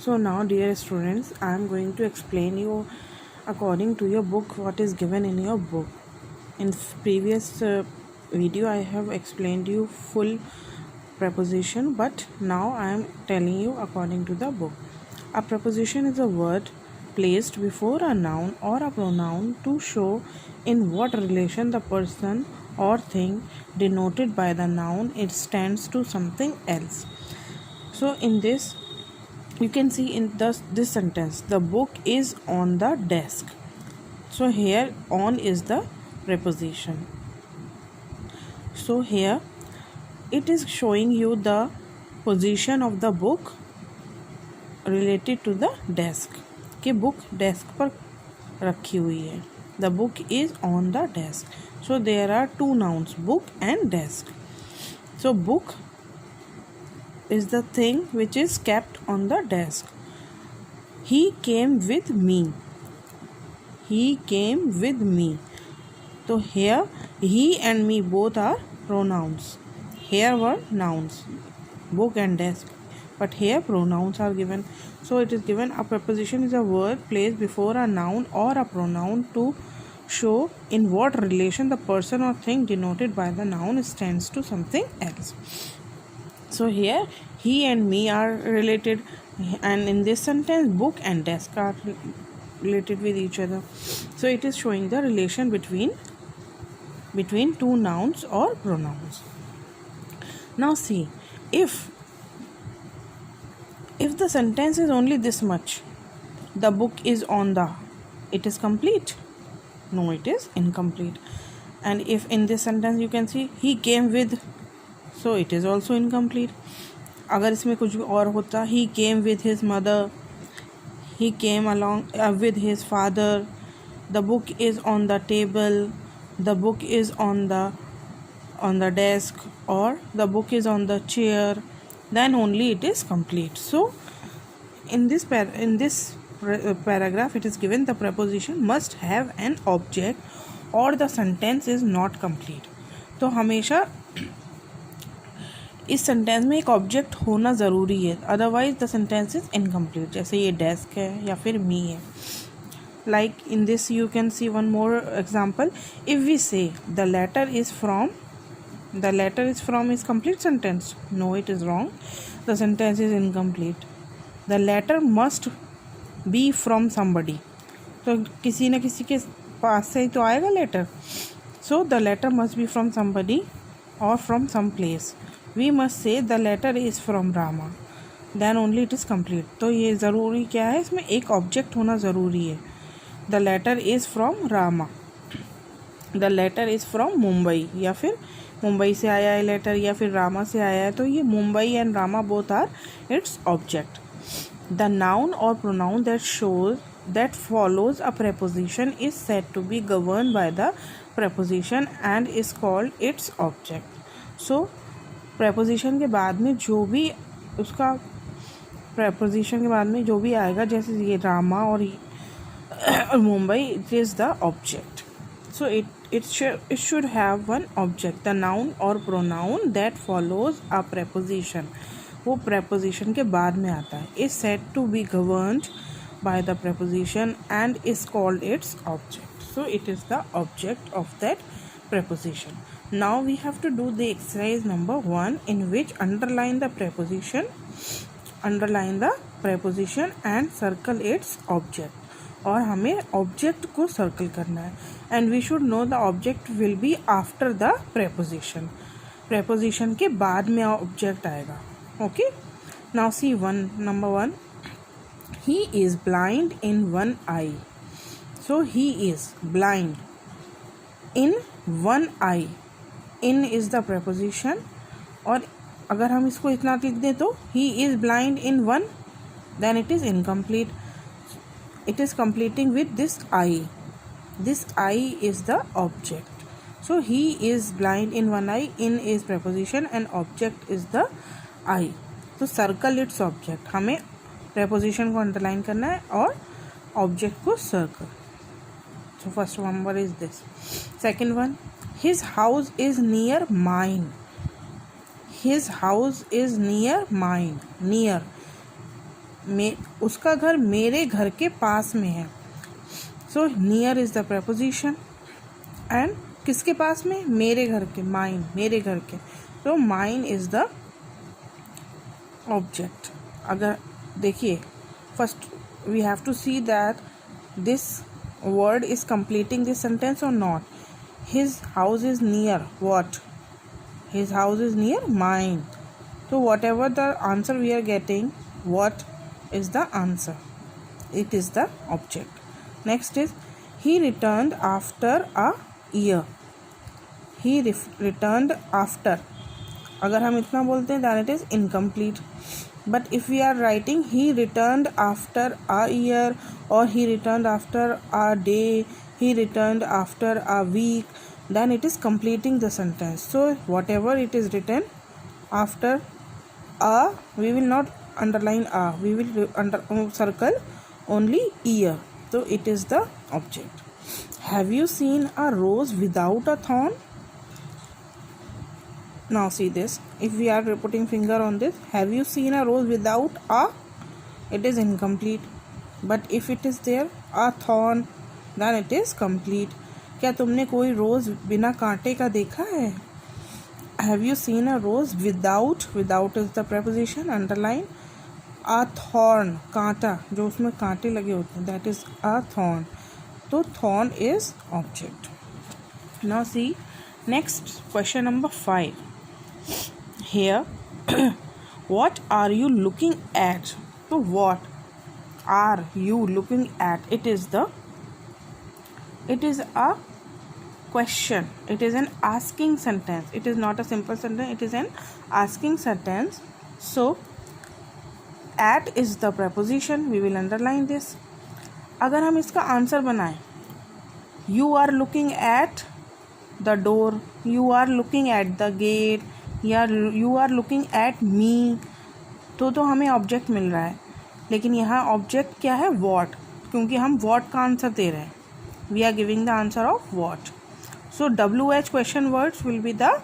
So now, dear students, I am going to explain you according to your book what is given in your book. In previous video, I have explained you full preposition, but now I am telling you according to the book. A preposition is a word placed before a noun or a pronoun to show in what relation the person or thing denoted by the noun it stands to something else. So in this you can see in this sentence, the book is on the desk. So here on is the preposition. So here it is showing you the position of the book related to the desk कि book desk पर रखी हुई है. The book is on the desk. So there are two nouns, book and desk. So book is the thing which is kept on the desk. He came with me. He came with me. So here he and me both are pronouns. Here were nouns, book and desk, but here pronouns are given. So it is given a preposition is a word placed before a noun or a pronoun to show in what relation the person or thing denoted by the noun stands to something else. So here he and me are related, and in this sentence book and desk are related with each other. So it is showing the relation between two nouns or pronouns. Now see, if the sentence is only this much, the book is on the, it is complete? No, it is incomplete. And if in this sentence you can see he came with, so it is also incomplete. अगर इसमें कुछ भी और होता, he came with his mother, he came along with his father, the book is on the table, the book is on the desk, or the book is on the chair, then only it is complete. So in this paragraph it is given the preposition must have an object or the sentence is not complete. तो हमेशा इस sentence में एक object होना ज़रूरी है, otherwise the sentence is incomplete. जैसे ये डेस्क है या फिर मी है. Like in this you can see one more example. If we say the letter is from is complete sentence. No, it is wrong. The sentence is incomplete. The letter must be from somebody. तो किसी न किसी के पास से ही तो आएगा letter. So the letter must be from somebody or from some place. We must say the letter is from Rama, then only it is complete. तो ये ज़रूरी क्या है, इसमें एक ऑब्जेक्ट होना ज़रूरी है. The letter is from Rama, the letter is from Mumbai, या फिर मुंबई से आया है लेटर, या फिर रामा से आया है, तो ये Mumbai and Rama both are its object. The noun or pronoun that follows a preposition is said to be governed by the preposition and is called its object. So preposition के बाद में जो भी उसका preposition के बाद में जो भी आएगा, जैसे ये रामा और Mumbai, it is the object. So it should have one object. The noun or pronoun that follows a preposition, वो preposition के बाद में आता है, is said to be governed by the preposition and is called its object. So it is the object of that preposition. Now we have to do the exercise number 1, in which underline the preposition and circle its object. और हमें object को circle करना है. And we should know the object will be after the preposition के बाद में object आएगा. Okay, now see number 1. He is blind in one eye. So he is blind in one eye. In is the preposition. और अगर हम इसको इतना लिख दें तो he is blind in one, then it is incomplete. It is completing with this eye. This eye is the object. So he is blind in one eye. In is preposition and object is the eye. तो circle its object. हमें preposition को underline करना है और object को circle. So first number is this. Second one, his house is near mine. His house is near mine. Near उसका घर मेरे घर के पास में है. So near is the preposition. And किसके पास में? मेरे घर के. माइन, मेरे घर के. तो माइन इज द ऑब्जेक्ट. अगर देखिए, first we have to see that this word is completing this sentence or not. His house is near what? His house is near mine. So whatever the answer we are getting, what is the answer? It is the object. Next is he returned after a year. He returned after. अगर हम इतना बोलते हैं then it is incomplete. But if we are writing he returned after a year, or he returned after a day, he returned after a week, then it is completing the sentence. So whatever it is written after a, we will not underline a, we will circle only year. So it is the object. Have you seen a rose without a thorn? Now see this. If we are putting finger on this, have you seen a rose without a? It is incomplete. But if it is there a thorn, then it is complete. क्या तुमने कोई रोज बिना कांटे का देखा है? Have you seen a rose without? Without is the preposition. Underline. A thorn, कांटा, जो उसमें कांटे लगे होते हैं, that is a thorn. तो thorn is object. Now see next question number 5. Here what are you looking at? So what are you looking at? It is a question. It is an asking sentence. It is not a simple sentence. It is an asking sentence. So at is the preposition. We will underline this. अगर हम इसका answer बनाएं, you are looking at the door, you are looking at the gate, या you are looking at me, तो हमें object मिल रहा है. लेकिन यहाँ ऑब्जेक्ट क्या है? what, क्योंकि हम what का आंसर दे रहे हैं. we are giving the answer of what. So WH question words will be the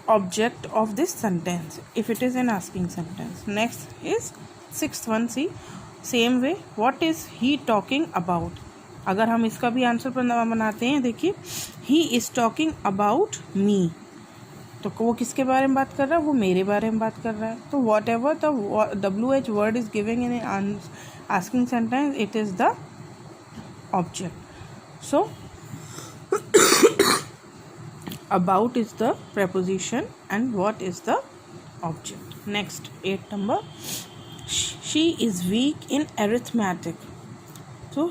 object of this sentence if it is an asking sentence. Next is sixth one. See, same way, what is he talking about? अगर हम इसका भी answer बनाते हैं, देखिए, he is talking about me, तो वो किसके बारे में बात कर रहा है? वो मेरे बारे में बात कर रहा है. तो what ever the WH word is giving in asking sentence, it is the object. So about is the preposition and what is the object. Next, 8 number. She is weak in arithmetic. So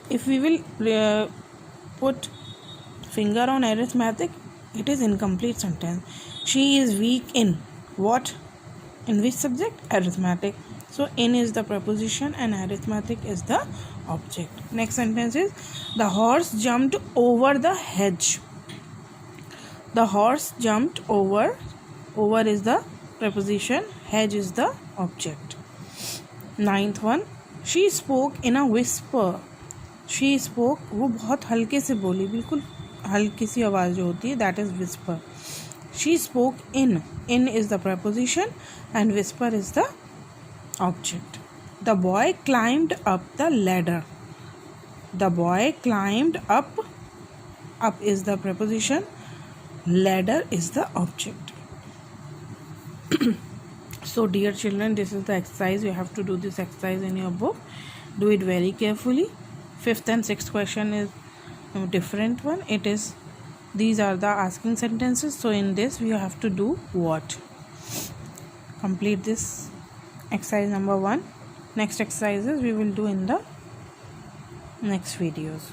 if we will put finger on arithmetic, it is incomplete sentence. She is weak in what? In which subject? Arithmetic. So in is the preposition and arithmetic is the object. Next sentence is the horse jumped over the hedge. The horse jumped over. Over is the preposition, hedge is the object. Ninth one. She spoke in a whisper. She spoke, वो बहुत हल्के से बोली, बिल्कुल हल्की सी आवाज़ जो होती है, that is whisper. She spoke in. In is the preposition and whisper is the object. The boy climbed up the ladder. The boy climbed up. Up is the preposition. Ladder is the object. So dear children, this is the exercise. You have to do this exercise in your book. Do it very carefully. Fifth and sixth question is a different one. It is, these are the asking sentences. So in this we have to do what? Complete this exercise number 1. Next exercises we will do in the next videos.